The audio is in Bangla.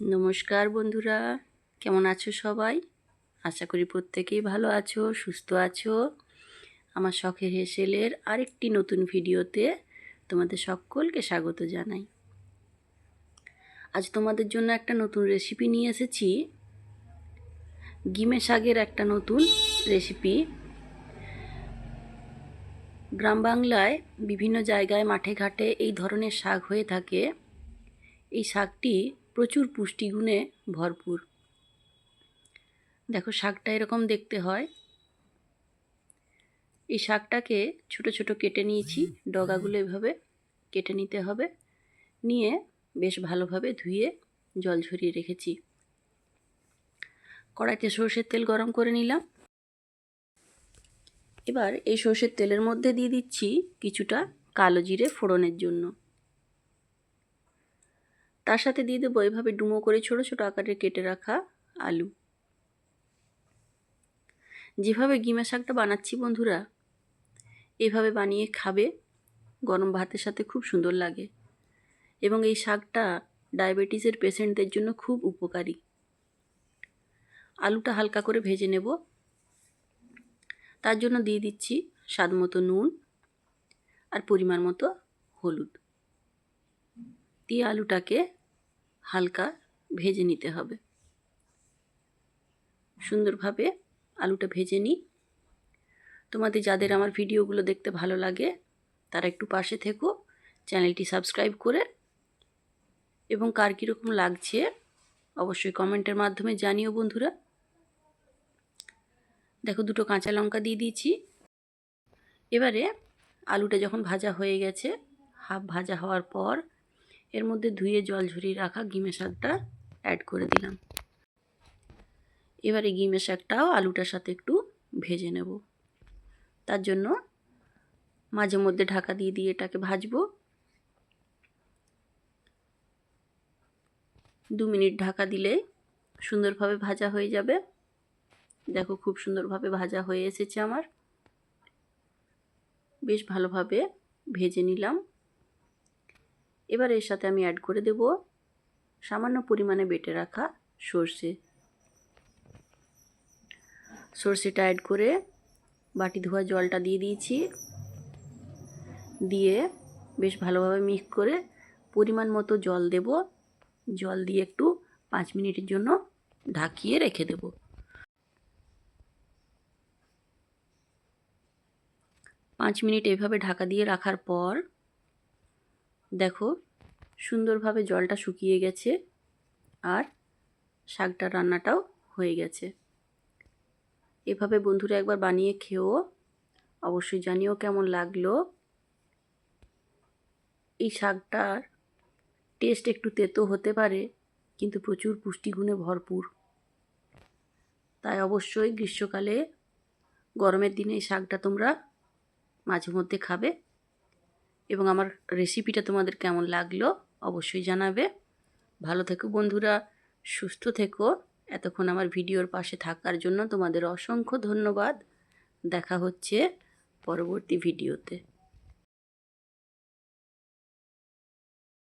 নমস্কার বন্ধুরা, কেমন আছো সবাই? আশা করি প্রত্যেকেই ভালো আছো, সুস্থ আছো। আমার শখের হেসেলের আরেকটি নতুন ভিডিওতে তোমাদের সকলকে স্বাগত জানাই। আজ তোমাদের জন্য একটা নতুন রেসিপি নিয়ে এসেছি। গিমে শাকের একটা নতুন রেসিপি। গ্রাম বাংলায় বিভিন্ন জায়গায় মাঠে ঘাটে এই ধরনের শাক হয়ে থাকে। এই শাকটি প্রচুর পুষ্টিগুণে ভরপুর। দেখো, শাকটা এরকম দেখতে হয়। এই শাকটাকে ছোট ছোট কেটে নিয়েছি, ডগাগুলো এভাবে কেটে নিতে হবে। নিয়ে বেশ ভালোভাবে ধুয়ে জল ঝরিয়ে রেখেছি। কড়াইতে সর্ষের তেল গরম করে নিলাম। এবার এই সর্ষের তেলের মধ্যে দিয়ে দিচ্ছি কিছুটা কালো জিরে ফোড়নের জন্য। তার সাথে দিয়ে দেবো এভাবে ডুমো করে ছোট ছোট আকারে কেটে রাখা আলু। যেভাবে গিমে শাকটা বানাচ্ছি বন্ধুরা, এভাবে বানিয়ে খাবে, গরম ভাতের সাথে খুব সুন্দর লাগে। এবং এই শাকটা ডায়াবেটিসের পেশেন্টদের জন্য খুব উপকারী। আলুটা হালকা করে ভেজে নেব। তার জন্য দিয়ে দিচ্ছি স্বাদ মতো নুন আর পরিমাণ মতো হলুদ। দিয়ে আলুটাকে হালকা ভেজে নিতে হবে। সুন্দরভাবে আলুটা ভেজে নিই। তোমাদের যাদের আমার ভিডিওগুলো দেখতে ভালো লাগে তারা একটু পাশে থেকো, চ্যানেলটি সাবস্ক্রাইব করে, এবং কার কীরকম লাগছে অবশ্যই কমেন্টের মাধ্যমে জানিও বন্ধুরা। দেখো, দুটো কাঁচা লঙ্কা দিয়ে দিয়েছি। এবারে আলুটা যখন ভাজা হয়ে গেছে, হাফ ভাজা হওয়ার পর এর মধ্যে ধুয়ে জল ঝরিয়ে রাখা গিমে শাকটা অ্যাড করে দিলাম। এবারে গিমে শাকটাও আলুটার সাথে একটু ভেজে নেব। তার জন্য মাঝে মধ্যে ঢাকা দিয়ে দিয়ে এটাকে ভাজবো। 2 মিনিট ঢাকা দিলে সুন্দরভাবে ভাজা হয়ে যাবে। দেখো, খুব সুন্দরভাবে ভাজা হয়ে এসেছে আমার। বেশ ভালোভাবে ভেজে নিলাম। এবার এর সাথে আমি অ্যাড করে দেব সামান্য পরিমাণে বেটে রাখা সর্ষেটা অ্যাড করে বাটি ধোয়া জলটা দিয়ে দিয়েছি। দিয়ে বেশ ভালোভাবে মিক্স করে পরিমাণ মতো জল দেব। জল দিয়ে একটু 5 মিনিটের জন্য ঢাকিয়ে রেখে দেব। 5 মিনিট এভাবে ঢাকা দিয়ে রাখার পর দেখো, সুন্দরভাবে জলটা শুকিয়ে গেছে আর শাকটার রান্নাটাও হয়ে গেছে। এভাবে বন্ধুরা একবার বানিয়ে খেও, অবশ্যই জানিও কেমন লাগলো। এই শাকটার টেস্ট একটু তেতো হতে পারে, কিন্তু প্রচুর পুষ্টিগুণে ভরপুর। তাই অবশ্যই গ্রীষ্মকালে, গরমের দিনে এই শাকটা তোমরা মাঝে মধ্যে খাবে। এবং আমার রেসিপিটা তোমাদের কেমন লাগলো অবশ্যই জানাবে। ভালো থেকো বন্ধুরা, সুস্থ থেকো। এতক্ষণ আমার ভিডিওর পাশে থাকার জন্য তোমাদের অসংখ্য ধন্যবাদ। দেখা হচ্ছে পরবর্তী ভিডিওতে।